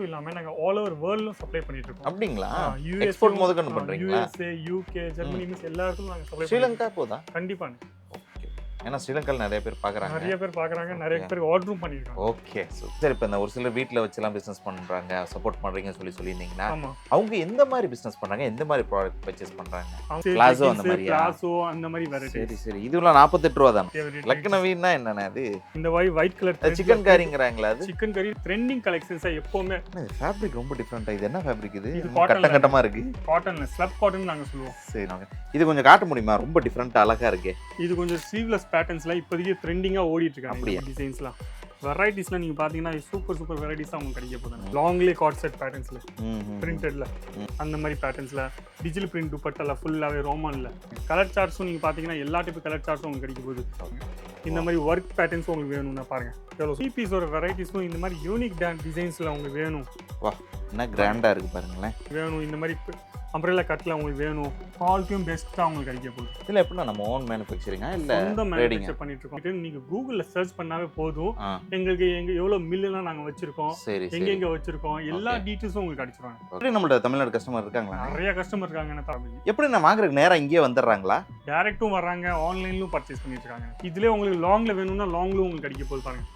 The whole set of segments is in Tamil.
மட்டும் இல்லாம நாங்க ஆல் ஓவர் வேர்ல்டும் சப்ளை பண்ணிட்டு இருக்கோம். அப்படிங்களா? யுஎஸ் எக்ஸ்போர்ட் முதற்கொண்டு பண்றீங்களா? யுஎஸ்ஏ, யூகே, ஜெர்மனி மிஸ் எல்லா இடத்துலயும் நாங்க சப்ளை ஸ்ரீலங்கா போதா? கண்டிப்பா. ஓகே. ஏன்னா ஸ்ரீலங்கால நிறைய பேர் பார்க்குறாங்க. நிறைய பேர் பார்க்குறாங்க, நிறைய பேர் ஆர்டரும் பண்ணியிருக்காங்க. ஓகே. சரி, இப்போ இந்த ஒரு சிலர் வீட்டில் வச்சுலாம் பிஸ்னஸ் பண்ணுறாங்க, சப்போர்ட் பண்ணுறீங்கன்னு சொல்லியிருந்தீங்கன்னா, ஆமா. அவங்க எந்த மாதிரி பிஸ்னஸ் பண்ணுறாங்க, எந்த மாதிரி ப்ராடக்ட் பர்ச்சேஸ் பண்ணுறாங்க? பிளாசோ அந்த மாதிரியா? பிளாசோ அந்த மாதிரி வெரைட்டி. சரி சரி. இதுலாம் 48 ரூபா தானே? லக்னவீன்னா என்னண்ணே அது? இந்த ஒயிட் கலர் சிக்கன் கறிங்கிறாங்களா அது? சிக்கன் கறி ட்ரெண்டிங் கலெக்ஷன்ஸா எப்பவுமே. ஃபேப்ரிக் ரொம்ப டிஃப்ரெண்டா. இது என்ன ஃபேப்ரிக் இது? இது கட்ட கட்டமா இருக்கு. காட்டன்ல ஸ்லப் காட்டன் நாங்க சொல்லுவோம். சரி, இது கொஞ்சம் காட்ட முடியுமா? ரொம்ப டிஃப்ரெண்டா அழகா இருக்கு. இது கொஞ்சம் ஸ்லீவ்லெஸ் பேட்டர்ன்ஸ்ல இப்போதைக்கு ட்ரெண்டிங்கா ஓடிட்டு இருக்காங்க. அப்படியே டிசைன்ஸ்லாம் வெரைட்டிஸ்லாம் நீங்க பாத்தீங்கன்னா சூப்பர் வெரைட்டிஸா உங்களுக்கு கிடைக்க போகுது. லாங்லி காட் செட் பேட்டர்ன்ஸ்ல பிரிண்டட்ல அந்த மாதிரி பேட்டர்ன்ஸ்ல டிஜிட்டல் பிரிண்ட் துப்பட்டால ஃபுல்லாவே ரோமான்ல கலர் சார்ட்ஸும் நீங்க பாத்தீங்கன்னா எல்லா டைப் கலர் சார்ட்ஸும் உங்களுக்கு கிடைக்க போகுது. இந்த மாதிரி ஒர்க் பேட்டர்ன்ஸ் உங்களுக்கு வேணும்னா பாருங்க. எவ்வளோ பீஸோட வெரைட்டிஸும் இந்த மாதிரி யூனிக் டிசைன்ஸ்ல உங்களுக்கு வேணும். வா, என்ன கிராண்டா இருக்கு பாருங்களேன். வேணும் இந்த மாதிரி அம்ப்ரெல்லா கட்ல உங்களுக்கு வேணும். குவாலிட்டியும் பெஸ்ட்டாக உங்களுக்கு கிடைக்க போகுது. இல்லை எப்படின்னா நம்ம ஓன் மேனுஃபேக்சரிங்கா இல்லை சொந்த மேனுஃபேக்சர் பண்ணிட்டு இருக்கோம். நீங்கள் கூகுளில் சர்ச் பண்ணாவே போதும். எங்களுக்கு எவ்வளோ மில்லுலாம் நாங்கள் வச்சிருக்கோம், எங்கெங்க வச்சிருக்கோம், எல்லா டீட்டெயில்ஸும் உங்களுக்கு கிடைச்சிருவாங்க. எப்படி நம்மளோட தமிழ்நாடு கஸ்டமர் இருக்காங்களா? நிறைய கஸ்டமர் இருக்காங்க. எப்படி நான் வாங்குறதுக்கு நேரம் இங்கேயே வந்துடுறாங்களா? டேரெக்டும் வர்றாங்க, ஆன்லைன்லும் பர்ச்சேஸ் பண்ணிட்டு இருக்காங்க. இதுலேயே உங்களுக்கு லாங்கில் வேணும்னா லாங்லும் உங்களுக்கு கிடைக்க போகுது பாருங்க.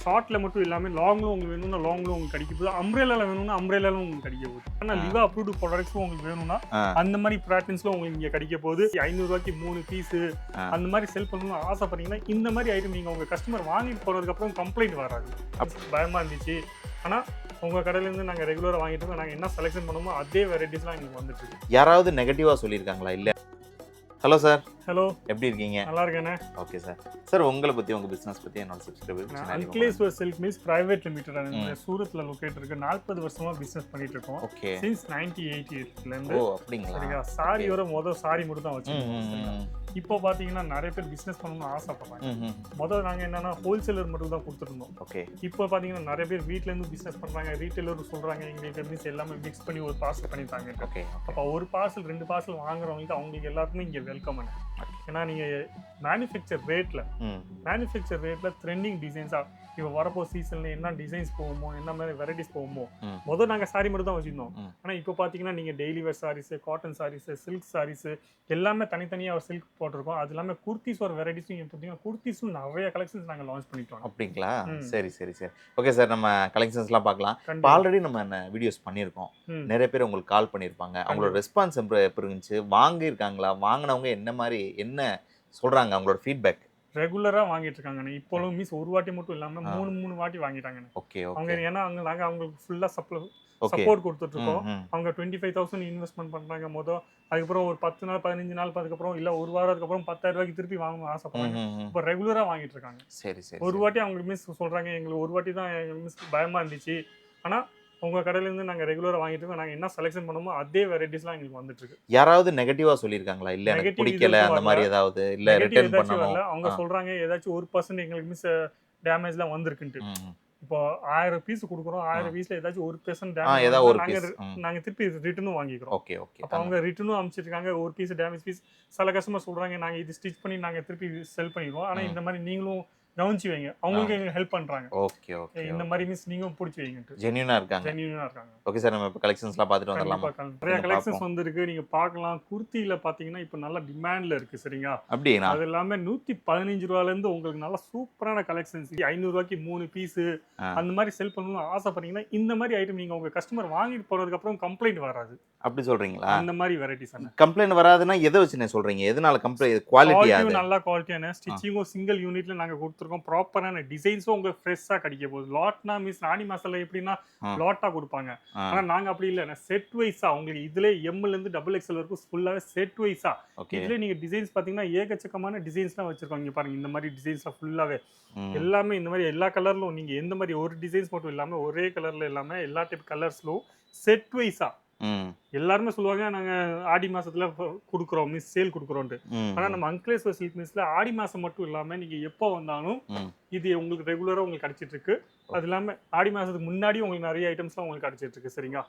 ஷார்ட்ல மட்டும் இல்லாமல் லாங்லும் உங்களுக்கு வேணும்னா லாங்லும் உங்களுக்கு கிடைக்க போகுது. அம்ப்ரெல்லால வேணும்னா அம்ப்ரெல்லாலும் உங்களுக்கு கிடைக்க போகுது. ஆனால் லிவா அப்ரூவ்டு ப்ராடக்ட்ஸும் உங்களுக்கு வேணும்னா அந்த மாதிரி பேட்டர்ன்ஸ்ல உங்களுக்கு இங்கே கிடைக்க போகுது. 500 ரூபாய்க்கு 3 பீஸ் அந்த மாதிரி செல் பண்ணணும்னு ஆசைப்படுறீங்கன்னா இந்த மாதிரி ஐட்டம் நீங்கள் உங்கள் கஸ்டமர் வாங்கிட்டு போனதுக்கு அப்புறம் கம்ப்ளைண்ட் வராது. பயமா இருந்துச்சு. ஆனால் உங்கள் கடையிலேருந்து நாங்கள் ரெகுலராக வாங்கிட்டு இருக்கோம். நாங்கள் என்ன செலெக்ஷன் பண்ணுமோ அதே வெரைட்டிஸ்லாம் எங்களுக்கு வந்துட்டு இருக்கு. யாராவது நெகட்டிவாக சொல்லியிருக்காங்களா? இல்லை. Hello sir. ஹலோ, எப்படி இருக்கீங்க? நல்லா இருக்கேண்ணே. Okay sir. சார் உங்களை பற்றி உங்கள் பிஸ்னஸ் பற்றி என்னோட subscriber. Ankleshwar silk mills private limited சூரத்தில் லொக்கேட் இருக்கு. 40 வருஷமா பிஸ்னஸ் பண்ணிட்டு இருக்கோம். ஓகே. சின்ஸ் 1988லேருந்து. ஓ அப்படிங்களா? சரிங்க. சாரியோட சாரி மட்டும் தான் வச்சுருக்கோம். இப்போ பார்த்தீங்கன்னா நிறைய பேர் பிஸ்னஸ் பண்ணணும்னு ஆசைப்படுறாங்க. முதல்ல நாங்கள் என்னன்னா ஹோல்சேலர் மட்டும் தான் கொடுத்துருந்தோம். ஓகே. இப்போ பார்த்தீங்கன்னா நிறைய பேர் வீட்டிலேருந்து பிஸ்னஸ் பண்ணுறாங்க. ரீட்டைலர் சொல்கிறாங்க எங்களுக்கு மீன்ஸ் எல்லாமே மிக்ஸ் பண்ணி ஒரு பார்சல் பண்ணிட்டாங்க. ஓகே. அப்போ ஒரு பார்சல் 2 பார்சல் வாங்குறவங்களுக்கு அவங்களுக்கு எல்லாருக்குமே இங்கே வெல்கம் பண்ணு. ஏன்னா நீங்கள் மேனுஃபேக்சர் ரேட்டில் ட்ரெண்டிங் டிசைன்ஸாக இப்போ வரப்போ சீசன்ல என்ன டிசைன்ஸ் போகுமோ, என்ன மாதிரி வெரைட்டிஸ் போகுமோ, முதல் நாங்கள் சாரி மட்டும் தான் வச்சுருந்தோம். ஆனால் இப்போ பார்த்தீங்கன்னா நீங்கள் daily wear saris, cotton saris, silk saris எல்லாமே தனித்தனியாக ஒரு சில்க் போட்டிருக்கோம். அது இல்லாமல் குர்த்திஸ் ஒரு வெரைட்டிஸும் பார்த்தீங்கன்னா குர்த்திஸும் நிறைய கலெக்ஷன்ஸ் நாங்கள் லான்ச் பண்ணிட்டோம். அப்படிங்களா? சரி. ஓகே சார், நம்ம கலெக்ஷன்ஸ்லாம் பார்க்கலாம். ஆல்ரெடி நம்ம வீடியோஸ் பண்ணியிருக்கோம். நிறைய பேர் உங்களுக்கு கால் பண்ணியிருப்பாங்க. அவங்களோட ரெஸ்பான்ஸ் எப்படி இருந்துச்சு? வாங்கியிருக்காங்களா? வாங்கினவங்க என்ன சொல்கிறாங்க? அவங்களோட ஃபீட்பேக் ரெகுலராக வாங்கிட்டு இருக்காங்க. இப்போலும் மீன்ஸ் ஒரு வாட்டி மட்டும் இல்லாமல் 3 வாட்டி வாங்கிட்டாங்க. ஓகே. அவங்க ஏன்னா நாங்கள் அவங்களுக்கு ஃபுல்லாக சப்போர்ட் கொடுத்துட்டு இருக்கோம். அவங்க 25,000 இன்வெஸ்ட்மெண்ட் பண்றாங்க அதுக்கப்புறம் ஒரு 10 நாள் 15 நாள் அதுக்கப்புறம் இல்ல ஒரு வாரத்துக்கு அப்புறம் 10,000 ரூபாய்க்கு திருப்பி வாங்கணும் ஆசைப்படுறாங்க. இப்போ ரெகுலரா வாங்கிட்டு இருக்காங்க. சரி. ஒரு வாட்டி அவங்க மிஸ் சொல்றாங்க எங்களுக்கு ஒரு வாட்டி தான் மிஸ் பயமா இருந்துச்சு. ஆனா உங்க கடையில இருந்து நாங்க ரெகுலரா வாங்கிட்டு இருக்கோம். நாங்க என்ன செலக்ஷன் பண்ணுமோ அதே வெரைட்டிஸ்லாம் எங்களுக்கு வந்துட்டு இருக்கு. யாராவது நெகட்டிவா சொல்லிருக்காங்களா? இல்ல எனக்கு பிடிக்கல அந்த மாதிரி ஏதாவது இல்ல ரிட்டர்ன் பண்ணனும் அவங்க சொல்றாங்க ஏதாச்சும் 1% எங்களுக்கு மிஸ் டேமேஜ்லாம் வந்திருக்குன்னு. இப்போ 1000 பீஸ் கொடுக்குறோம். 1000 பீஸ்ல ஏதாச்சும் 1% டேமேஜ் நாங்க திருப்பி ரிட்டர்னும் வாங்கிக்கிறோம். ஓகே. அப்போ அவங்க ரிட்டர்னும் அனுப்பிச்சிருக்காங்க. ஒரு பீஸ் டேமேஜ் பீஸ் சில கஸ்டமர் சொல்றாங்க நாங்க இது ஸ்டிச் பண்ணி நாங்க திருப்பி செல் பண்ணிடுவோம். ஆனா இந்த மாதிரி நீங்களும் கவனிச்சு வைங்க. அவங்களுக்கு எங்களுக்கு ஹெல்ப் பண்றாங்க. ஓகே. இந்த மாதிரி மீன்ஸ் நீங்களும் பிடிச்சி வைங்க. ஜென்யூனா இருக்காங்க. ஓகே சார், நம்ம இப்போ கலெக்ஷன்ஸ்லாம் பார்த்துட்டு வந்துடலாம். நிறைய கலெக்ஷன்ஸ் வந்திருக்கு, நீங்க பார்க்கலாம். குர்த்தியில பாத்தீங்கன்னா இப்போ நல்ல டிமாண்ட்ல இருக்கு. சரிங்களா? அப்படியே அது எல்லாமே 115 ரூபாயில இருந்து உங்களுக்கு நல்ல சூப்பரான கலெக்ஷன்ஸ் 500 ரூபாய்க்கு 3 பீஸ் அந்த மாதிரி செல் பண்ணணும்னு ஆசைப்படுறீங்கன்னா இந்த மாதிரி ஐட்டம் நீங்க உங்க கஸ்டமர் வாங்கிட்டு போறதுக்கு அப்புறம் கம்ப்ளைண்ட் வராது. அப்படி சொல்றீங்களா? அந்த மாதிரி வெரைட்டிஸ் கம்ப்ளைண்ட் வராதுன்னா எதை வச்சு சொல்றீங்க? எதனால கம்ப்ளைண்ட்? குவாலிட்டியா? நல்ல குவாலிட்டியான ஸ்டிச்சிங்கும் சிங்கிள் யூனிட்ல நாங்க கொடுத்துருக்கோம். ப்ராப்பரான டிசைன்ஸும் உங்களுக்கு ஃப்ரெஷ்ஷா கிடைக்க போகுது. லாட்னா மீன்ஸ் ராணி மசாலா எப்படின்னா லாட்டா கொடுப்பாங்க. ஆனா நாங்க அப்படி இல்ல, செட் வைஸா உங்களுக்கு இதுல எம்ல இருந்து XXL வரைக்கும் ஃபுல்லாவே செட் வைஸா. இதுல நீங்க டிசைன்ஸ் பாத்தீங்கன்னா ஏகச்சக்கமான டிசைன்ஸ்லாம் வச்சிருக்கோம். இங்க பாருங்க, இந்த மாதிரி டிசைன்ஸ்லாம் ஃபுல்லாவே எல்லாமே இந்த மாதிரி எல்லா கலர்லும் நீங்க எந்த மாதிரி ஒரு டிசைன்ஸ் மட்டும் இல்லாம ஒரே கலர்ல இல்லாம எல்லா டைப் கலர்ஸ்லும் செட் வைஸா எல்லாருமே சொல்லுவாங்க நாங்கள் ஆடி மாசத்துல கொடுக்குறோம் மிஸ் சேல் கொடுக்குறோன்ட்டு. ஆனால் நம்ம அங்கிலேஸ்வர் சில்க் மிஸ்ல ஆடி மாசம் மட்டும் இல்லாமல் நீங்கள் எப்போ வந்தாலும் இது உங்களுக்கு ரெகுலராக உங்களுக்கு கிடைச்சிட்டு இருக்கு. அது இல்லாமல் ஆடி மாசத்துக்கு முன்னாடி உங்களுக்கு நிறைய ஐட்டம்ஸ்லாம் உங்களுக்கு கிடைச்சிட்டு இருக்கு. சரிங்களா?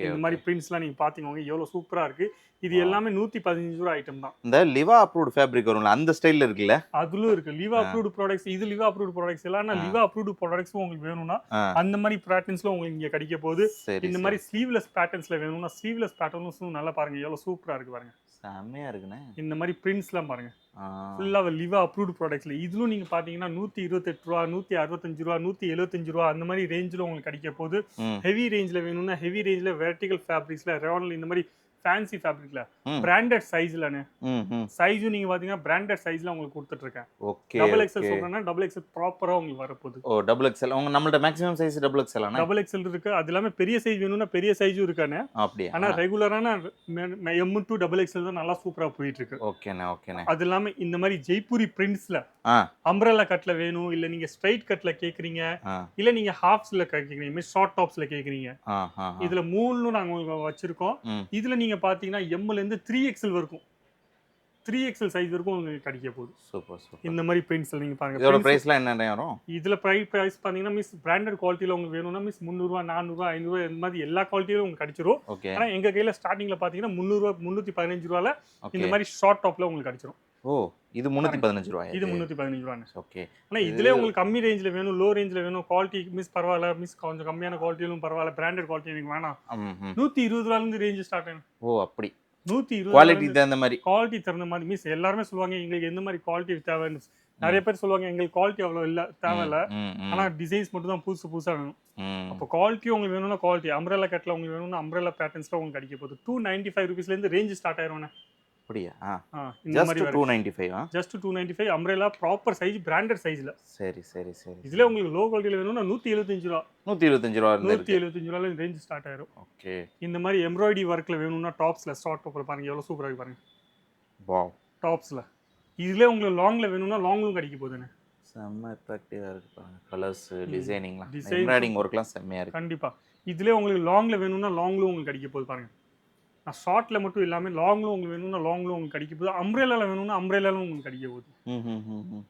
இந்த மாதிரி பிரிண்ட்ஸ்லாம் நீங்கள் பார்த்தீங்க எவ்வளோ சூப்பராக இருக்கு. இது எல்லாமே 115 ரூபா ஐட்டம் தான். இந்த லிவா அப்ரூவ்ட் ஃபேப்ரிக் வரும்ல அந்த ஸ்டைல்ல இருக்குல்ல, அதுலயும் இருக்கு. லிவா அப்ரூவ்ட் ப்ராடக்ட்ஸ், இது லிவா அப்ரூவ்ட் ப்ராடக்ட்ஸ் எல்லாம். லிவா அப்ரூவ்ட் ப்ராடக்ட்ஸ் உங்களுக்கு வேணும்னா அந்த மாதிரி பேட்டர்ன்ஸ்ல உங்களுக்கு இங்க கிடைக்க போகுது. இந்த மாதிரி ஸ்லீவ்லெஸ் பேட்டர்ன்ஸ்ல வேணும்னா ஸ்லீவ்லெஸ் பேட்டர்ன்ஸும் நல்லா பாருங்க எவ்வளவு சூப்பரா இருக்கு பாருங்க. செம்மையா இருக்குண்ணே. இந்த மாதிரி பிரிண்ட்ஸ்லாம் பாருங்க ஃபுல்லா லிவா அப்ரூவ்ட் ப்ராடக்ட்ஸ்ல. இதுலும் நீங்க பாத்தீங்கன்னா 128 ரூபா, 165 ரூபா, 175 ரூபா அந்த மாதிரி ரேஞ்சில் உங்களுக்கு கிடைக்க போகுது. ஹெவி ரேஞ்சில் வேணும்னா ஹெவி ரேஞ்சில் வெர்டிகல் ஃபேப்ரிக்ஸ்ல ரேவன்ல இந்த மாதிரி ஃபேன்சி ஃபேப்ரிக்ல பிராண்டட் சைஸ்லனே சைஸும் நீங்க பாத்தீங்கன்னா பிராண்டட் சைஸ்ல உங்களுக்கு கொடுத்துட்டு இருக்கேன். ஓகே, டபுள் எக்ஸ்எல் சொல்றேன்னா டபுள் எக்ஸ்எல் ப்ராப்பரா உங்களுக்கு வரப்போகுது. ஓ டபுள் எக்ஸ்எல் உங்க நம்மள்ட்ட மேக்ஸிமம் சைஸ் டபுள் எக்ஸ்எல் ஆனா டபுள் எக்ஸ்எல் இருக்கு. அது இல்லாம பெரிய சைஸ் வேணும்னா பெரிய சைஸும் இருக்கானே. அப்படியே ஆனா ரெகுலரான எம் டு டபுள் எக்ஸ்எல் தான் நல்லா சூப்பரா போயிட்டு இருக்கு. ஓகேண்ணே ஓகேண்ணே. அது இல்லாம இந்த மாதிரி ஜெய்ப்பூரி பிரிண்ட்ஸ்ல அம்ப்ரெல்லா கட்ல வேணும், இல்ல நீங்க ஸ்ட்ரைட் கட்ல கேக்குறீங்க, இல்ல நீங்க ஹாஃப்ஸ்ல கேக்குறீங்க, ஷார்ட் டாப்ஸ்ல கேக்குறீங்க, இதுல மூணும் நாங்க உங்களுக்கு வச்சிருக்கோம். இதுல நீங்க பாத்தீங்கன்னா எம்ல இருந்து 3XL வரைக்கும் 3XL சைஸ் வரைக்கும் உங்களுக்கு கிடைக்க போகுது. Super super. இந்த மாதிரி பெயிண்ட்ஸ்ல நீங்க பாருங்க. இதோட பிரைஸ்லாம் என்ன வரும்? இதுல பிரைஸ் பாத்தீங்கன்னா மிஸ் பிராண்டட் குவாலிட்டில உங்களுக்கு வேணும்னா மிஸ் 300 ரூபாய், 400 ரூபாய், 500 ரூபாய் இந்த மாதிரி எல்லா குவாலிட்டியும் உங்களுக்கு கிடைச்சிரும். ஆனா எங்க கையில ஸ்டார்டிங்ல பாத்தீங்கன்னா 300 ரூபாய், 315 ரூபாயில இந்த மாதிரி ஷார்ட் டாப்ல உங்களுக்கு கிடைச்சிரும். ஓ இது 315 ரூபாய். இது 315 ரூபாய். ஓகே. ஆனா இதுலயே உங்களுக்கு கம்மி ரேஞ்சில வேணும், லோ ரேஞ்சில வேணும், குவாலிட்டி மிஸ் பரவாயில்ல, மிஸ் கொஞ்சம் கம்மியான குவாலிட்டியிலும் பரவாயில்ல, பிராண்டட் குவாலிட்டி எனக்கு வேணாம், 120 ரூபாயில இருந்து ரேஞ்ச் ஸ்டார்ட் ஆகும். ஓ அப்படி 120 குவாலிட்டி தகுந்த மாதிரி குவாலிட்டி தகுந்த மாதிரி மிஸ் எல்லாருமே சொல்லுவாங்க எங்களுக்கு எந்த மாதிரி குவாலிட்டி தேவைன்னு. நிறைய பேர் சொல்லுவாங்க எங்களுக்கு குவாலிட்டி அவ்வளோ இல்லை தேவையில்ல, ஆனா டிசைன்ஸ் மட்டும் தான் புதுசா வேணும். அப்போ குவாலிட்டி உங்களுக்கு வேணும்னா குவாலிட்டி அம்ப்ரெல்லா கட்ல உங்களுக்கு வேணும்னா அம்ப்ரெல்லா பேட்டர்ன்ஸ்ல உங்களுக்கு கிடைக்க போகுது. 295 ரூபீஸ்ல இருந்து ரேஞ்ச் ஸ்டார்ட் ஆயிரும்ண்ணே. அப்படியா? இந்த மாதிரி 295 just 295 umbrella proper size branded சைஸ்ல. சரி சரி சரி. இதுல உங்களுக்கு லோ குவாலிட்டில வேணும்னா 175 ரூபா, 125 ரூபா 175 ரூபாயில ரேஞ்ச் ஸ்டார்ட் ஆயிரும். ஓகே. இந்த மாதிரி எம்ப்ராய்டரி ஒர்க்ல வேணும்னா டாப்ஸ்ல ஷார்ட் டாப்ல பாருங்க எவ்வளவு சூப்பரா இருக்கு பாருங்க. வாவ். டாப்ஸ்ல இதுல உங்களுக்கு லாங்ல வேணும்னா லாங்லும் கிடைக்க போகுதுண்ணே. செம்ம அட்ராக்டிவா இருக்கு பாருங்க. கலர்ஸ், டிசைனிங்லாம், எம்ப்ராய்டிங் ஒர்க்லாம் செம்மையா இருக்கு. கண்டிப்பா. இதுல உங்களுக்கு லாங்ல வேணும்னா லாங்லும் உங்களுக்கு கிடைக்க போகுது பாருங்க. நான் ஷார்ட்ல மட்டும் இல்லாம லாங்லும் உங்களுக்கு வேணும்னா லாங்லும் உங்களுக்கு கிடைக்க போகுது. அம்ப்ரெல்லால வேணும்னா அம்ப்ரெல்லாலும் உங்களுக்கு கிடைக்க போகுது.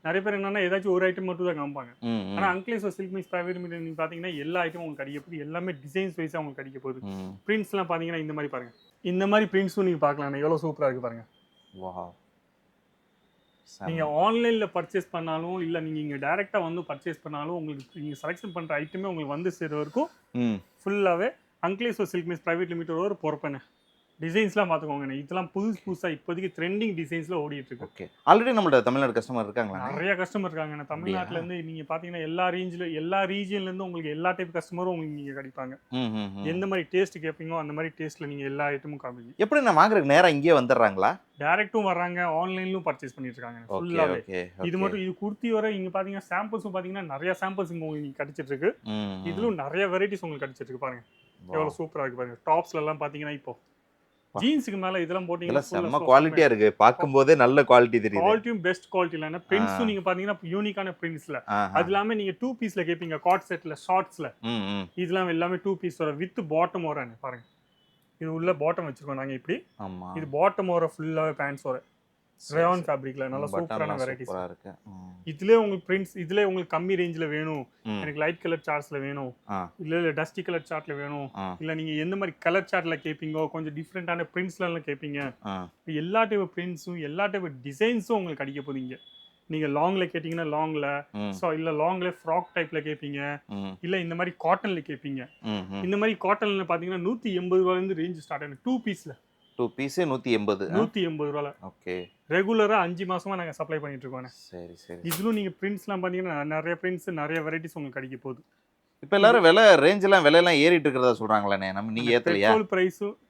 நிறைய பேர் என்னன்னா ஏதாச்சும் ஒரு ஐட்டம் மட்டும் தான் காமிப்பாங்க. ஆனா அங்கிலேஸ்வர் சில்க் மிஸ் பிரைவேட் மில் நீங்க பாத்தீங்கன்னா எல்லா ஐட்டமும் உங்களுக்கு கிடைக்க போகுது. எல்லாமே டிசைன்ஸ் வைஸா உங்களுக்கு கிடைக்க போகுது. பிரிண்ட்ஸ் எல்லாம் பாத்தீங்கன்னா இந்த மாதிரி பாருங்க. இந்த மாதிரி பிரிண்ட்ஸும் நீங்க பார்க்கலாம் எவ்வளவு சூப்பரா இருக்கு பாருங்க. வாவ். நீங்க ஆன்லைன்ல பர்ச்சேஸ் பண்ணாலும் இல்ல நீங்க இங்க டைரக்டா வந்து பர்ச்சேஸ் பண்ணாலும் உங்களுக்கு நீங்க செலக்ஷன் பண்ற ஐட்டமே உங்களுக்கு வந்து சேர வரைக்கும் ஃபுல்லாவே அங்கிலேஸ்வர் சில்க் மிஸ் பிரைவேட் லிமிடெட் ஒரு பொறுப்பேனே. டிசைன்ஸ்லாம் பார்த்துக்கோங்க. இதெல்லாம் புதுசா இப்போதைக்கு ட்ரெண்டிங் டிசைன்ஸ்ல ஓடிட்டு இருக்கு. ஓகே. ஆல்ரெடி நம்மளோட தமிழ்நாடு கஸ்டமர் இருக்காங்களா? நிறைய கஸ்டமர் இருக்காங்க. தமிழ்நாட்டுல இருந்து நீங்க பாத்தீங்கன்னா எல்லா ரீஜன்ல இருந்து உங்களுக்கு எல்லா டைப் கஸ்டமரும் உங்களுக்கு நீங்க கிடைப்பாங்க. எந்த மாதிரி டேஸ்ட் கேட்பீங்களோ அந்த மாதிரி டேஸ்ட்ல நீங்க எல்லா ஐட்டமும் காமிங்க. எப்படி நான் வாங்குறதுக்கு நேரா இங்கே வந்துடுறாங்களா? டைரக்டும் வர்றாங்க, ஆன்லைன்லயும் பர்ச்சேஸ் பண்ணிட்டு இருக்காங்க ஃபுல்லாவே. இது மட்டும் இது குர்த்தி வர இங்க பாத்தீங்கன்னா சாம்பிள்ஸும் பாத்தீங்கன்னா நிறைய சாம்பிள்ஸ் உங்களுக்கு கிடைச்சிட்டு இருக்கு. இதுலயும் நிறைய வெரைட்டிஸ் உங்களுக்கு கிடைச்சிட்டு இருக்கு பாருங்க. எவ்வளவு சூப்பரா இருக்கு பாருங்க. டாப்ஸ்ல எல்லாம் பாத்தீங்கன்னா இப்போ ஜீன்ஸ்க்கு மேல இதெல்லாம் போட்டீங்கன்னா செம்ம குவாலிட்டியா இருக்கு. பாக்கும்போதே நல்ல குவாலிட்டி தெரியுது. குவாலிட்டியும் பெஸ்ட் குவாலிட்டில என்ன பிரிண்ட்ஸும் நீங்க பாத்தீங்கன்னா யூனிக்கான பிரிண்ட்ஸ்ல. அது இல்லாம நீங்க 2 பீஸ்ல கேப்பீங்க காட் செட்ல ஷார்ட்ஸ்ல. இதெல்லாம் எல்லாமே 2 பீஸ் வர வித் பாட்டம் வர பாருங்க. இது உள்ள பாட்டம் வச்சிருக்கோம் நாங்க இப்படி. இது பாட்டம் வர ஃபுல்லாவே பேண்ட்ஸ் வர ரேயான் ஃபேப்ரிக்ல நல்ல சூப்பரான வெரைட்டிஸ் இருக்கு. இதுலயே உங்களுக்கு பிரிண்ட்ஸ் இதுலயே உங்களுக்கு கம்மி ரேஞ்சில வேணும், எனக்கு லைட் கலர் சார்ட்ஸ்ல வேணும், இல்ல டஸ்டி கலர் சார்ட்ல வேணும், இல்ல நீங்க எந்த மாதிரி கலர் சார்ட்ல கேப்பீங்கோ கொஞ்சம் டிஃபரெண்டான பிரிண்ட்ஸ்ல எல்லாம் கேப்பீங்க. எல்லா டைப் பிரிண்ட்ஸும் எல்லா டைப் டிசைன்ஸும் உங்களுக்கு கிடைக்க போகுது. நீங்க லாங்ல கேட்டீங்கன்னா லாங்ல, சோ இல்ல லாங்ல ஃப்ராக் டைப்ல கேப்பீங்க, இல்ல இந்த மாதிரி காட்டன்ல கேப்பீங்க. இந்த மாதிரி காட்டன்ல பாத்தீங்கன்னா 180 ரூபாயில இருந்து ரேஞ்ச் ஸ்டார்ட் ஆகுது. 2 பீஸ்ல 2 பீஸ் 180 ரூபாயில. ஓகே. ரெகுலரா 5 மாசமா நாங்க சப்ளை பண்ணிட்டு இருக்கோம். சரி சரி. இதுல நீங்க பிரிண்ட்ஸ்லாம் பாத்தீங்கன்னா நிறைய பிரிண்ட்ஸ் நிறைய வெரைட்டிஸ் உங்களுக்கு கிடைக்க போகுது. இப்ப எல்லாரும் விலையெல்லாம் ஏறிட்டு இருக்கிறதா சொல்றாங்களே, நம்ம நீங்க ஏத்தலையா?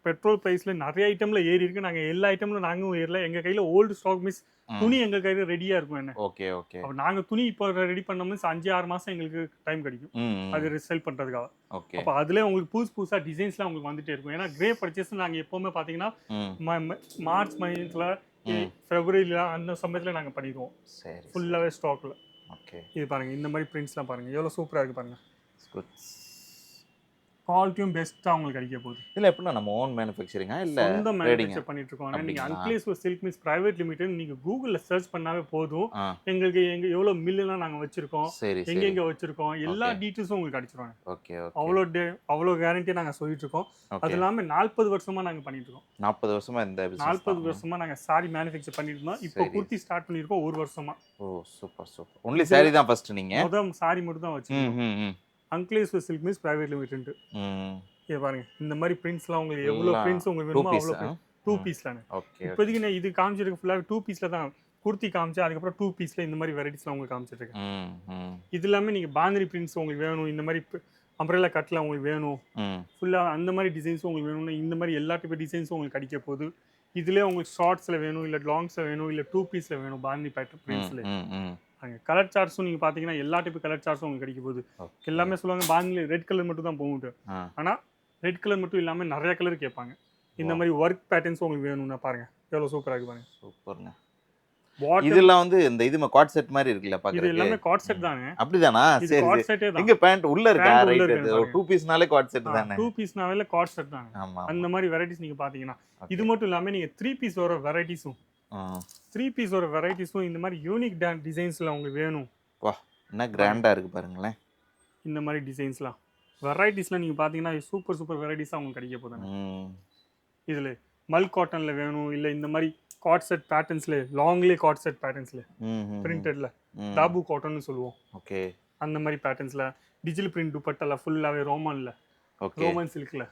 பெட்ரோல் பிரைஸ்ல நிறைய ஐட்டம்ல ஏறி இருக்கு. நாங்க எல்லா ஐட்டம்ல நாங்களும் ஏறல. எங்க கையில ஓல்டு ஸ்டாக் மிஸ் துணி எங்க கையில ரெடியா இருக்கும். என்ன ஓகே ஓகே. அப்ப நாங்க துணி இப்போ ரெடி பண்ணோம்னா 5-6 மாசம் எங்களுக்கு டைம் கிடைக்கும் அது செல் பண்றதுக்காக. ஓகே. அப்ப அதுல உங்களுக்கு புதுசா டிசைன்ஸ்லாம் உங்களுக்கு வந்துட்டே இருக்கும். ஏன்னா கிரே பர்ச்சேஸ் நாங்க எப்பவுமே பாத்தீங்கன்னா மார்ச் மந்த்ல பிப்ரவரியில அந்த சமயத்துல நாங்க பண்ணிடுவோம். சரி. ஃபுல்லாவே ஸ்டாக்ல. ஓகே. இது பாருங்க இந்த மாதிரி பிரிண்ட்ஸ்லாம் பாருங்க எவ்வளவு சூப்பரா இருக்கு பாருங்க. குவாலிட்டியும் பெஸ்ட்டாக உங்களுக்கு கிடைக்க போகுது. இல்ல எப்படின்னா நம்ம ஓன் மேனுஃபேக்சரிங்கா இல்ல சொந்த ட்ரேடிங்கா? மேனுஃபேக்சர் பண்ணிட்டு இருக்கோம். நீங்க அப்படிங்களா? அன்கிளேஸ்வர் சில்க் மில்ஸ் பிரைவேட் லிமிடெட் நீங்க கூகுள்ல சர்ச் பண்ணாவே போதும். ஆ எங்களுக்கு எவ்வளவு மில்லுலாம் நாங்க வச்சிருக்கோம், சரி சரி. எங்கெங்க வச்சிருக்கோம், எல்லா ஓகே டீட்டெயில்ஸும் உங்களுக்கு கிடைச்சிருவாங்க. ஓகே ஓகே அவ்வளோ கேரண்டியா நாங்க சொல்லிட்டு இருக்கோம். அது ஓகே. இல்லாம 40 வருஷமா நாங்க பண்ணிட்டு இருக்கோம். 40 வருஷமா இந்த பிசினஸ் 40 தான். வருஷமா நாங்க சாரி மேனுஃபேக்சர் பண்ணிட்டு இருந்தோம். இப்போ சரி. குர்த்தி ஸ்டார்ட் பண்ணிருக்கோம் 1 வருஷமா. ஓ சூப்பர் சூப்பர். ஒன்லி சாரி தான் ஃபர்ஸ்ட் நீங்க? சாரி மட்டும் தான் ம் வச்சிருக்கோம். ம் ம் அன்கிளேஸ்வர் சில்க் மில்ஸ் பிரைவேட் லிமிடெட். ம். இங்க பாருங்க இந்த மாதிரி பிரிண்ட்ஸ்லாம் உங்களுக்கு எவ்வளவு எல்லாம் பிரிண்ட்ஸ் உங்களுக்கு 2 வேணுமோ பீஸ். அவ்வளோ 2 பீஸ்லானே. ஓகே. இப்போதைக்கு நான் இது காமிச்சிருக்கு ஃபுல்லாக 2 பீஸ்ல தான் குர்த்தி காமிச்சேன். அதுக்கப்புறம் 2 பீஸ்ல இந்த மாதிரி வெரைட்டிஸ்லாம் உங்களுக்கு காமிச்சிட்டு இருக்கேன். ம் ம் இது எல்லாமே நீங்க பாந்தினி பிரிண்ட்ஸ் உங்களுக்கு வேணும், இந்த மாதிரி அம்ப்ரெல்லா கட்ல உங்களுக்கு வேணும், ம் ஃபுல்லாக அந்த மாதிரி டிசைன்ஸும் உங்களுக்கு வேணும்னா இந்த மாதிரி எல்லா டைப் டிசைன்ஸும் உங்களுக்கு கிடைக்க போகுது. இதுலேயே உங்களுக்கு ஷார்ட்ஸில் வேணும், இல்லை லாங்ஸில் வேணும், இல்லை 2 பீஸில் வேணும், பாந்தினி பேட்டர்ன் பிரிண்ட்ஸில். ம் ம். அங்கே கலர் சார்ட்ஸும் நீங்கள் பார்த்தீங்கன்னா எல்லா டைப் கலர் சார்ட்ஸும் உங்களுக்கு கிடைக்க போகுது. ஓகே. எல்லாமே சொல்லுவாங்க பாந்தினி ரெட் கலர் மட்டும் தான் போகுது. ஆ ஆனால் ரெட் கலர் மட்டும் இல்லாமல் நிறைய கலர் கேட்பாங்க. இந்த Wow. மாதிரி ஒர்க் பேட்டர்ன்ஸ் உங்களுக்கு வேணும்னா பாருங்க எவ்வளோ சூப்பராக இருக்கு பாருங்க. சூப்பர்ங்க. Bottom- இதெல்லாம் வந்து இந்த இது குவாட் செட் மாதிரி இருக்குல்ல இது பாக்குறதுக்கு. எல்லாமே காட் செட் தானே. அப்படிதானா? இது சரி காட் சரி. செட்டே தான். எங்க பேண்ட் உள்ள இருக்கா? Pant உள்ள ரைட் இருக்கு அது. ஒரு 2 பீஸ்னாலே குவாட் செட் தானே. 2 பீஸ் நாவல காட் செட் தானே. ஆமா. அந்த மாதிரி வெரைட்டிஸ் நீங்க பாத்தீங்கன்னா Okay. இது மட்டும் இல்லாம நீங்க 3 பீஸ் வர வெரைட்டிஸும் ஆ. 3 பீஸ் வர வெரைட்டிஸும் இந்த மாதிரி யூனிக் டிசைன்ஸ்ல உங்களுக்கு வேணும். வா என்ன கிராண்டா இருக்கு பாருங்களேன். இந்த மாதிரி டிசைன்ஸ்லாம் வெரைட்டிஸ்லாம் நீங்க பாத்தீங்கன்னா சூப்பர் சூப்பர் வெரைட்டிஸா உங்களுக்கு கிடைக்க போகுது. ம். இதுல மல் காட்டன்ல வேணும், இல்ல இந்த மாதிரி காட் செட் பேட்டர்ன்ஸ்ல லாங்லி காட் செட் பேட்டர்ன்ஸ்ல ம் ம். பிரிண்டட்ல ம். தாபு காட்டன்னு சொல்லுவோம். ஓகே அந்த மாதிரி பேட்டர்ன்ஸ்ல டிஜிட்டல் பிரிண்ட் துப்பட்டால ஃபுல்லாவே ரோமன்ல ஓகே. ரோமன் சில்க்ல.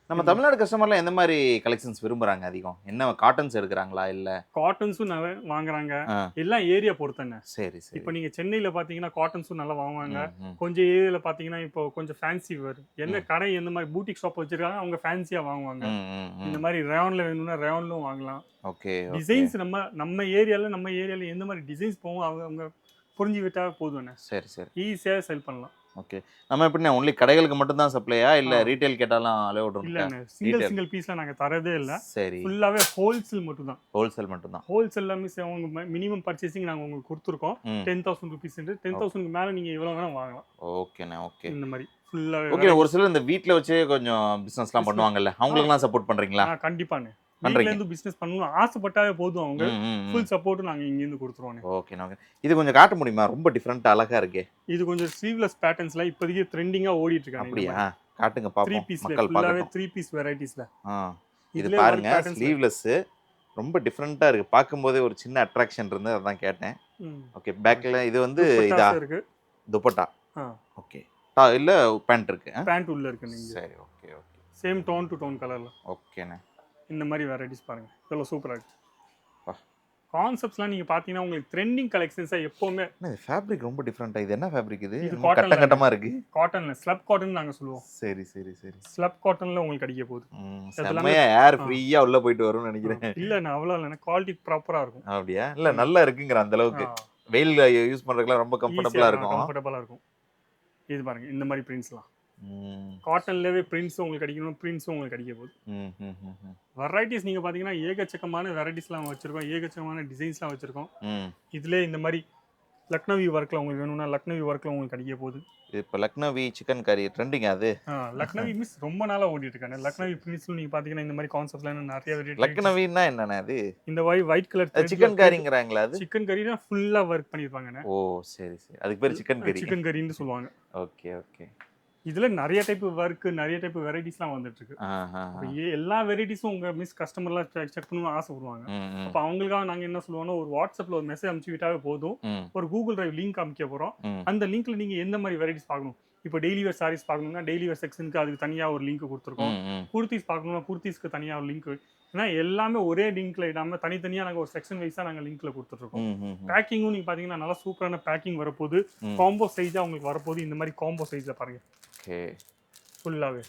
நம்ம தமிழ்நாடு கஸ்டமர்லாம் எந்த மாதிரி கலெக்ஷன்ஸ் விரும்புறாங்க அதிகம்? என்ன காட்டன்ஸ் எடுக்கறாங்களா இல்ல? காட்டன்ஸும் நல்லா வாங்குறாங்க. ஆ. எல்லாம் ஏரியா பொறுத்தங்க. சரி சரி. இப்போ நீங்க சென்னையில பாத்தீங்கன்னா காட்டன்ஸும் நல்லா வாங்குவாங்க. ம், ம். கொஞ்சம் ஏரியால பாத்தீங்கன்னா இப்போ கொஞ்சம் ஃபேன்சி வரும். என்ன கடை எந்த மாதிரி பூட்டிக் ஷாப் வச்சிருக்காங்க அவங்க ஃபேன்சியா வாங்குவாங்க. ம், ம், ம். இந்த மாதிரி ரேயான்ல வேணும்னா ரேயான்லும் வாங்கலாம். Okay okay. டிசைன்ஸ் நம்ம ஏரியால எந்த மாதிரி டிசைன்ஸ் போகும் அவங்க புரிஞ்சு விட்டா போதும். சரி சரி. ஈஸியா செல் பண்ணலாம். ஓகே. நம்ம எப்படின்னா ஒன்லி கடைகளுக்கு மட்டும் தான் சப்ளையா இல்ல ஆ. ரீட்டைல் கேட்டாலும் அலோட் இல்ல இருக்கா? Single Retail. பீஸ்ல நாங்க தரதே இல்ல. சரி. ஃபுல்லாவே ஹோல்சேல் மட்டும் தான். ஹோல்சேல் மட்டும் தான். ஹோல்சேல் எல்லாமே அவங்க மினிமம் பர்ச்சேசிங் நாங்க உங்களுக்கு கொடுத்துருக்கோம். ம். 10,000 rupees. 10,000 மேல நீங்க எவ்வளவு வேணா வாங்கலாம். ஓகேண்ணே ஓகே. இந்த மாதிரி ஃபுல்லாவே ஓகே. ஒரு சிலர் இந்த வீட்ல வச்சே கொஞ்சம் பிசினஸ்லாம் பண்ணுவாங்கல்ல, அவங்களுக்குலாம் சப்போர்ட் பண்றீங்களா? கண்டிப்பாண்ணே. பண்றீங்க. வீட்ல இருந்து பிசினஸ் பண்ணணும் ஆசைப்பட்டாவே போதும். அவங்க ம், ம், ம். ஃபுல் சப்போர்ட் நாங்க இங்க இருந்து கொடுத்துருவோம். ஓகேண்ணே ஓகே. இது கொஞ்சம் காட்ட முடியுமா? ரொம்ப டிஃபரெண்டா அழகா இருக்கே. இது கொஞ்சம் ஸ்லீவ்லெஸ் பேட்டர்ன்ஸ்ல இப்போதைக்கு ட்ரெண்டிங்கா ஓடிட்டு இருக்காங்க. அப்படியா? காட்டுங்க 3 பாப்போம். பீஸ்ல மக்கள் ஃபுல்லாவே பார்க்கட்டும். 3 பீஸ் வெரைட்டிஸ்ல. ஆ. இது இதுலயே பாருங்க work patterns ஸ்லீவ்லெஸ். ரொம்ப டிஃபரெண்டா இருக்கு. பாக்கும்போதே ஒரு சின்ன அட்ராக்ஷன் இருந்து அதான் கேட்டேன். ஓகே. பேக்ல இது வந்து இதா துப்பட்டாஸ் இருக்கு. துப்பட்டா. ஆ ஓகே. இல்ல பேண்ட் இருக்கு. பேண்ட் உள்ள இருக்கு. நீங்க சரி okay okay. Same tone to tone கலர்ல ஓகேண்ணே. இந்த மாதிரி வெரைட்டிஸ் பாருங்க எவ்வளவு சூப்பரா இருக்கு. வா. கான்செப்ட்ஸ்லாம் நீங்க பாத்தீங்கன்னா உங்களுக்கு ட்ரெண்டிங் கலெக்ஷன்ஸா எப்பவுமே என்ன இது ஃபேப்ரிக் ரொம்ப டிஃபரெண்டா. இது என்ன ஃபேப்ரிக் இது? இது என்னமோ cotton கட்டம் ல கட்டமா இருக்கு. காட்டன்ல ஸ்லப் காட்டன் நாங்க சொல்லுவோம். சரி சரி சரி. ஸ்லப் காட்டன்ல உங்களுக்கு கிடைக்க போகுது. செம்மையா ஏர் ஃப்ரீயா உள்ள போயிட்டு வரும்னு நினைக்கிறேன். இல்ல நான் அவ்வளவு இல்ல குவாலிட்டி ப்ராப்பரா இருக்கும். அப்படியா? இல்ல நல்லா இருக்குங்கிற அந்த அளவுக்கு. வெயில்ல யூஸ் பண்றதுக்குலாம் ரொம்ப கம்ஃபர்ட்டபிளா இருக்கும். கம்ஃபர்ட்டபிளா இருக்கும். இது பாருங்க இந்த மாதிரி பிரிண்ட்ஸ்லாம் ம். காட்டன்லவே பிரிண்ட்ஸ் உங்களுக்கு கிடைக்கணும். பிரிண்ட்ஸும் உங்களுக்கு கிடைக்க போகுது. ம், ம், ம், ம். வெரைட்டிஸ் நீங்க பாத்தீங்கன்னா ஏகச்சக்கமான வெரைட்டிஸ்லாம் வச்சிருக்கோம். ஏகச்சக்கமான டிசைன்ஸ்லாம் வச்சிருக்கோம். ம். இதுல இந்த மாதிரி லக்னவி ஒர்க்ல உங்களுக்கு வேணும்னா லக்னவி ஒர்க்ல உங்களுக்கு கிடைக்க போகுது. இப்ப லக்னவி சிக்கன் கறி ட்ரெண்டிங் அது. லக்னவி மிஸ் ரொம்ப நாளா ஓடிட்டு இருக்காங்க. லக்னவி பிரிண்ட்ஸ்ல நீங்க பாத்தீங்கன்னா இந்த மாதிரி கான்செப்ட்ல நிறைய வெரைட்டி. லக்னவின்னா என்னண்ணே அது? இந்த ஒயிட் கலர் சிக்கன் கறிங்கறாங்களா அது? சிக்கன் கறினா ஃபுல்லா ஒர்க் பண்ணிருப்பாங்க. ஓ சரி சரி. அதுக்கு பேர் சிக்கன் கறி. சிக்கன் கறின்னு சொல்லுவாங்க. Okay okay. இதுல நிறைய டைப் ஒர்க் நிறைய டைப் வெரைட்டிஸ்லாம் வந்துட்டு இருக்கு. ஆஹா. அப்ப எல்லா வெரைட்டிஸும் உங்க மிஸ் கஸ்டமர்லாம் செக் பண்ணணும்னு ஆசைப்படுவாங்க. ம், ம். அப்ப அவங்களுக்காக நாங்க என்ன சொல்லுவோம்னா ஒரு வாட்ஸ்அப்ல ஒரு மெசேஜ் அனுப்பிச்சு விட்டாவே போதும். ம், ஒரு கூகுள் டிரைவ் லிங்க் அமைக்க போறோம். ம். அந்த லிங்க்ல நீங்க எந்த மாதிரி வெரைட்டிஸ் பார்க்கணும். இப்போ டெய்லி வேர் சாரீஸ் பார்க்கணும்னா டெய்லி வேர் செக்ஷனுக்கு அதுக்கு தனியா ஒரு லிங்க் கொடுத்துருக்கோம். ம், ம். குர்த்திஸ் பார்க்கணும்னா குர்த்திஸ்க்கு தனியா ஒரு லிங்க். ஏன்னா எல்லாமே ஒரே லிங்க்ல இடாம தனித்தனியா நாங்க ஒரு செக்ஷன் வைஸா நாங்க லிங்க்ல கொடுத்துருக்கோம். ம், ம், ம். பேக்கிங்கும் நீங்க பாத்தீங்கன்னா நல்லா சூப்பரான பேக்கிங் வரப்போகுது. ம். காம்போ சைஸா உங்களுக்கு வரப்போகுது. இந்த மாதிரி காம்போ சைஸ்ல பாருங்க ஓகே. ஃபுல்லாவே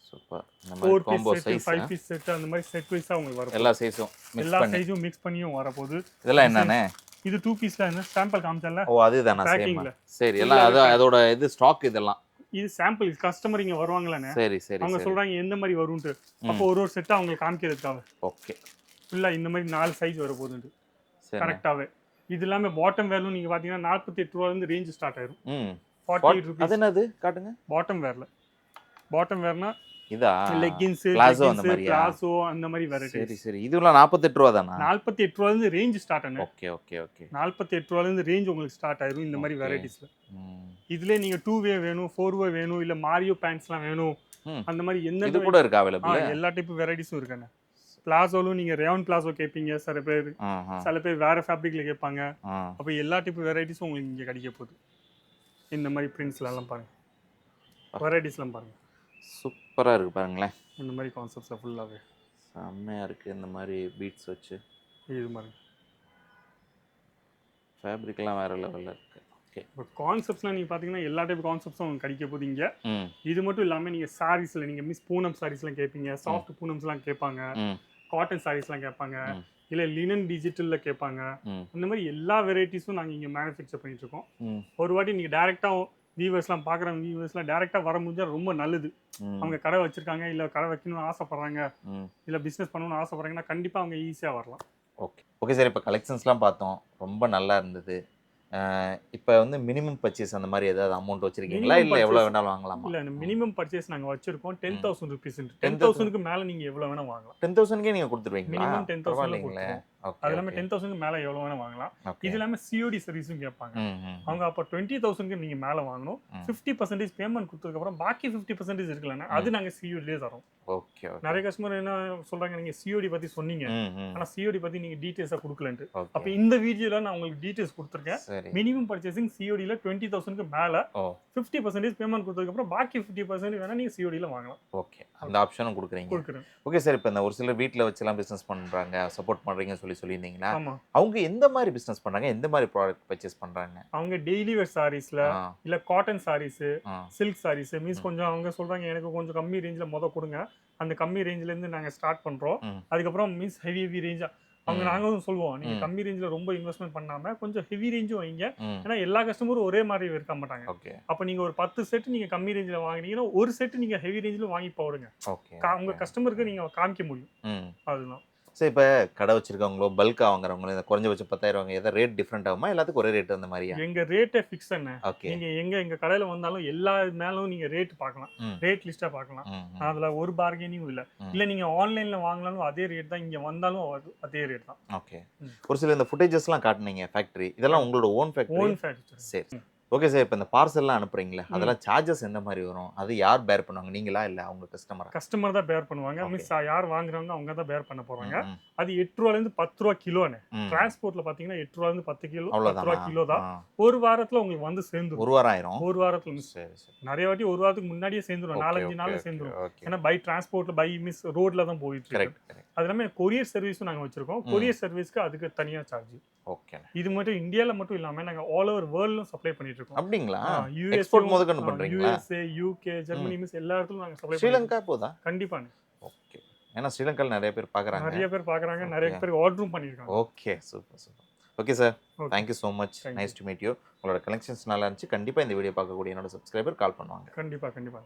சூப்பர். இந்த 4 மாதிரி piece combo set size 5 piece set அந்த மாதிரி செட் வைஸா உங்களுக்கு வரப்போகுது. எல்லா சைஸும் மிக்ஸ் எல்லா பண்ணி. சைஸும் மிக்ஸ் பண்ணியும் வரப்போகுது. இதெல்லாம் என்னண்ணே? இது 2 பீஸ்ல என்ன சாம்பிள் காமிச்சல. ஓ அதுதானா சேம். பேக்கிங்ல சரி எல்லாம் அதோட இது ஸ்டாக் இதெல்லாம். இது சாம்பிள் கஸ்டமர் இங்க வருவாங்களானே. சரி சரி அவங்க சரி. சொல்றாங்க எந்த மாதிரி வரும்னு. அப்போ ஒரு செட்டா அவங்களுக்கு காமிக்கிறதுக்காக ஓகே. ஃபுல்லா இந்த மாதிரி 4 சைஸ் வரப்போகுது சரி. கரெக்டாவே. இது எல்லாமே பாட்டம் வேர்ல நீங்க பாத்தீங்கன்னா 48 ரூபாயில இருந்து ரேஞ்ச் ஸ்டார்ட் ஆயிரும். ம். 48 அது rupees என்னது காட்டுங்க. பாட்டம் வேர்ல. பாட்டம் வேர்னா இதா லெக்கின்ஸ், பிளாசோ அந்த மாதிரியா? பிளாசோ அந்த மாதிரி சரி வெரைட்டிஸ். சரி, இதுலாம் 48 ரூபா தானா? 48 ரூபாயிலிருந்து ரேஞ்ச் ஸ்டார்ட் ஆனது. Okay okay okay. 48 ரூபாயிலிருந்து ரேஞ்ச் உங்களுக்கு ஸ்டார்ட் ஆயிரும் இந்த மாதிரி வெரைட்டிஸ்ல. ம். இதுல நீங்க 2 வே வேணும், 4 வே வேணும், இல்ல மாரியோ பேண்ட்ஸ்லாம் வேணும், ம். அந்த மாதிரி இது எந்தெந்த கூட இருக்கா அவைலபிள்? எல்லா டைப் வெரைட்டிஸும் இருக்காங்க. பிளாசோலும் நீங்க ரேயான் பிளாசோ கேட்பீங்க சில பேர், சில பேர் வேற ஃபேப்ரிக்ல கேட்பாங்க. அப்போ எல்லா டைப் வெரைட்டிஸும் உங்களுக்கு இங்க கிடைக்க போகுது. இந்த மாதிரி பிரிண்ட்ஸ்லாம் பாருங்க, வெரைட்டிஸ்லாம் பாருங்க, சூப்பரா இருக்கு பாருங்களேன். இந்த மாதிரி கான்செப்ட்ஸ்ல ஃபுல்லாவே செம்மையா இருக்கு. இந்த மாதிரி பீட்ஸ் வச்சு இது மாதிரி ஃபேப்ரிக்லாம் வேற லெவல்ல இருக்கு. ஓகே. இப்போ கான்செப்ட்ஸ்லாம் நீங்கள் பார்த்தீங்கன்னா எல்லா டைப் கான்செப்ட்ஸும் உங்களுக்கு கிடைக்க போகுது இங்கே. ம். இது மட்டும் இல்லாமல் நீங்கள் சாரீஸில் நீங்கள் மிஸ் பூனம் சாரீஸ்லாம் கேட்பீங்க, சாஃப்ட் பூனம்ஸ்லாம் கேட்பாங்க, ம். காட்டன் சாரீஸ்லாம் கேட்பாங்க, ம். இல்லை லினன் டிஜிட்டலில் கேட்பாங்க. ம். அந்த மாதிரி எல்லா வெரைட்டிஸும் நாங்கள் இங்கே மேனுஃபேக்சர் பண்ணிட்டு இருக்கோம். ம். ஒரு வாட்டி நீங்கள் டேரெக்டாக வியூவர்ஸ்லாம் பார்க்குறவங்க வியூவர்ஸ்லாம் டேரெக்டாக வர முடிஞ்சால் ரொம்ப நல்லது. ம். அவங்க கடை வச்சுருக்காங்க, இல்லை கடை வைக்கணும்னு ஆசைப்பட்றாங்க, ம். இல்லை பிஸ்னஸ் பண்ணணும்னு ஆசைப்பட்றாங்கன்னா கண்டிப்பாக அவங்க ஈஸியாக வரலாம். Okay okay sir. இப்போ கலெக்ஷன்ஸ்லாம் பார்த்தோம், ரொம்ப நல்லா இருந்தது. இப்போ வந்து மினிமம் பர்ச்சேஸ் அந்த மாதிரி ஏதாவது அமௌண்ட் வச்சிருக்கீங்களா, Minimum இல்லை எவ்வளோ purchase- வேணாலும் வாங்கலாமா? இல்லை மினிமம் பர்ச்சேஸ் நாங்கள் வச்சுருக்கோம் 10,000 ருபீஸ். 10,000 10,000க்கு மேலே நீங்கள் எவ்வளோ வேணால் வாங்கலாம். 10,000க்கே நீங்கள் கொடுத்துருவீங்களா? மினிமம் 10,000 பரவாயில்லைங்களே. ஓகே. அது இல்லாமல் 10,000க்கு மேலே எவ்வளோ வேணால் வாங்கலாம். இது இல்லாமல் சிஓடி சர்வீஸும் கேட்பாங்க. அவங்க அப்போ 20,000க்கு நீங்கள் மேலே வாங்கணும். 50% பேமெண்ட் கொடுத்ததுக்கப்புறம் பாக்கி 50% இருக்குல்லன்னா அது நாங்கள் சிஓடிலே தரோம். Okay okay. நிறைய கஸ்டமர் என்ன சொல்கிறாங்க, நீங்கள் சிஓடி பற்றி சொன்னீங்க, ஆனால் சிஓடி பற்றி நீங்கள் டீட்டெயில்ஸாக கொடுக்கலன்ட்டு. அப்போ இந்த வீடியோவில் நான் உங்களுக்கு டீட்டெயில்ஸ் கொடுத்துருக்கேன். சரி. மினிமம் பர்ச்சேசிங் சிஓடியில் 20,000க்கு மேலே 50% பேமெண்ட் கொடுத்ததுக்கப்புறம் பாக்கி 50% வேணால் நீங்கள் சிஓடியில் வாங்கலாம். ஓகே, அந்த ஆப்ஷனும் கொடுக்குறீங்க. கொடுக்குறேன். Okay sir. இப்போ இந்த ஒரு சிலர் வீட்டில் வச்சுலாம் பிஸ்னஸ் பண்ணுறாங்க, சப்போர்ட் பண்ணுறீங்கன்னு சொல்லியிருந்தீங்களா? ஆமாம். அவங்க எந்த மாதிரி பிஸ்னஸ் பண்ணுறாங்க, எந்த மாதிரி ப்ராடக்ட் பர்ச்சேஸ் பண்ணுறாங்க? அவங்க டெய்லி வேர் சாரீஸில், இல்லை cotton saris, silk saris means கொஞ்சம் அவங்க சொல்கிறாங்க எனக்கு கொஞ்சம் கம்மி ரேஞ்சில் கொடுங்க, அந்த கம்மி ரேஞ்சிலேருந்து நாங்கள் ஸ்டார்ட் பண்ணுறோம். அதுக்கப்புறம் மீன்ஸ் ஹெவி ரேஞ்சாக அவங்க நாங்களும் சொல்லுவோம், நீங்கள் கம்மி ரேஞ்சில் ரொம்ப இன்வெஸ்ட்மெண்ட் பண்ணாமல் கொஞ்சம் ஹெவி ரேஞ்சும் வைங்க. ஏன்னா எல்லா கஸ்டமரும் ஒரே மாதிரி இருக்க மாட்டாங்க. ஓகே. அப்போ நீங்கள் ஒரு 10 செட் நீங்கள் கம்மி ரேஞ்சில் வாங்கினீங்கன்னா ஒரு செட் நீங்கள் ஹெவி ரேஞ்சில் வாங்கி போடுங்க. ஓகே. உங்கள் கஸ்டமருக்கு நீங்கள் காமிக்க முடியும். அதுதான். சரி. இப்போ கடை வச்சிருக்கவங்களோ பல்காக வாங்குறவங்களோ இந்த குறைஞ்சபட்சம் 10,000 வாங்க ஏதாவது ரேட் டிஃப்ரெண்ட் ஆகுமா, எல்லாத்துக்கும் ஒரே ரேட் அந்த மாதிரியா? எங்க ரேட்டே ஃபிக்ஸ் என்ன. ஓகே. நீங்க எங்க கடையில வந்தாலும் எல்லா மேலும் நீங்க ரேட் பார்க்கலாம், ரேட் லிஸ்டா பார்க்கலாம். அதுல ஒரு பார்கெனிங்கும் இல்ல. இல்ல நீங்க ஆன்லைன்ல வாங்கலாலும் அதே ரேட் தான், இங்க வந்தாலும் அதே ரேட் தான். ஓகே. ஒரு சில இந்த ஃபுட்டேஜஸ்லாம் காட்டுனீங்க ஃபேக்டரி, இதெல்லாம் உங்களோட ஓன் ஃபேக்டரி? Own factory. சரி. Okay sir. இப்போ இந்த பார்சல்லாம் அனுப்புறீங்களா, அதெல்லாம் சார்ஜஸ் எந்த மாதிரி வரும்? அது யார் பேர் பண்ணுவாங்க, நீங்களா இல்லை அவங்க கஸ்டமரா? கஸ்டமர் தான் பேர் பண்ணுவாங்க. மீன்ஸ் யார் வாங்குறாங்க அவங்க தான் பேர் பண்ண போறாங்க. அது 8 ரூபாயிலேருந்து 10 ரூபா கிலோன்னு. டிரான்ஸ்போர்ட்ல பாத்தீங்கன்னா 8 ரூபாயிலேருந்து 10 கிலோ, 10 ரூபா கிலோ தான். ஒரு வாரத்துல உங்களுக்கு வந்து சேர்ந்துரும். ஒரு வாரம் ஆயிரும்? ஒரு வாரத்துல. சரி சரி. நிறைய வாட்டி ஒரு வாரத்துக்கு முன்னாடியே சேர்ந்துரும், 4-5 நாள்ல சேர்ந்துரும். ஏன்னா பை டிரான்ஸ்போர்ட்ல பை மிஸ் ரோட்ல தான் போயிட்டு இருக்கு. அது இல்லாமல் கொரியர் சர்வீஸும் நாங்கள் வச்சிருக்கோம். கொரியர் சர்வீஸ்க்கு அதுக்கு தனியாக சார்ஜ். ஓகே. இது மட்டும் இந்தியாவில் மட்டும் இல்லாமல் நாங்கள் ஆல் ஓவர் வேர்ல்டும் சப்ளை பண்ணிட்டு இருக்கோம். அப்படிங்களா? எக்ஸ்போர்ட் முதற்கொண்டு பண்றீங்களா? USA, UK, ஜெர்மனி மிஸ் எல்லா இடத்துலயும் நாங்கள் சப்ளை. ஸ்ரீலங்கா போதா? கண்டிப்பா. ஓகே. ஏன்னா ஸ்ரீலங்கால நிறைய பேர் பார்க்குறாங்க. நிறைய பேர் ஆர்டரும் பண்ணியிருக்காங்க. Okay, super super. Okay sir, thank you so much. Nice to meet you. உங்களோட கலெக்ஷன்ஸ் நல்லா இருந்துச்சு. கண்டிப்பாக இந்த வீடியோ பார்க்கக்கூடிய என்னோட சப்ஸ்கிரைபர் கால் பண்ணுவாங்க. கண்டிப்பாக.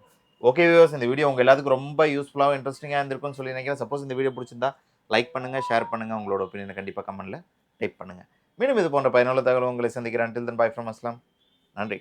ஓகே வியூவர்ஸ், இந்த வீடியோ உங்கள் எல்லாத்துக்கும் ரொம்ப யூஸ்ஃபுல்லாகவும் இன்ட்ரெஸ்டிங்காக இருந்திருக்கும்னு சொல்லி நினைக்கிறேன். சப்போஸ் இந்த வீடியோ பிடிச்சிருந்தா லைக் பண்ணுங்கள், ஷேர் பண்ணுங்கள், உங்களோட ஒப்பீனியனை கண்டிப்பாக கமெண்ட்டில் டைப் பண்ணுங்கள். மீண்டும் இது போன்ற பயனுள்ள தகவல் உங்களை சந்திக்கிறேன். Until then, bye from Aslam. நன்றி.